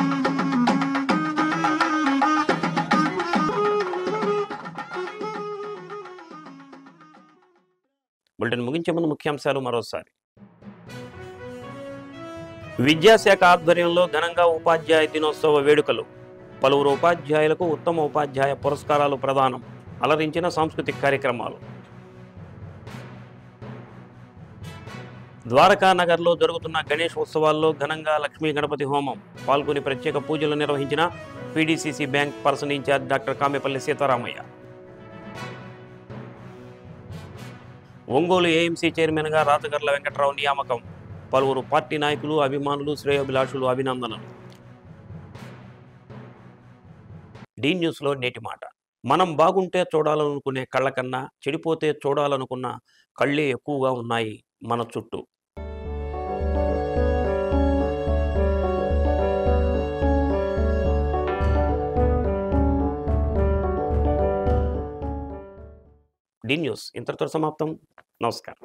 బులెటిన్ ముగించే ముందు ముఖ్యాంశాలు మరోసారి. విద్యాశాఖ ఆధ్వర్యంలో ఘనంగా ఉపాధ్యాయ దినోత్సవ వేడుకలు. పలువురు ఉపాధ్యాయులకు ఉత్తమ ఉపాధ్యాయ పురస్కారాలు ప్రదానం. అలరించిన సాంస్కృతిక కార్యక్రమాలు. ద్వారకా నగర్లో జరుగుతున్న గణేష్ ఉత్సవాల్లో ఘనంగా లక్ష్మీ గణపతి హోమం. పాల్గొని ప్రత్యేక పూజలు నిర్వహించిన PDCC bank person incharge doctor Kamepalli Sitaramayya. Ongole AMC చైర్మన్గా రాతగర్ల వెంకట్రావు నియామకం. పలువురు పార్టీ నాయకులు, అభిమానులు, శ్రేయోభిలాషులు అభినందనలు. డి న్యూస్లో నేటి మాట. మనం బాగుంటే చూడాలనుకునే కళ్ళ కన్నా చెడిపోతే చూడాలనుకున్న కళ్ళే ఎక్కువగా ఉన్నాయి మన చుట్టూ. డి న్యూస్ ఇంతటితో సమాప్తం. నమస్కారం.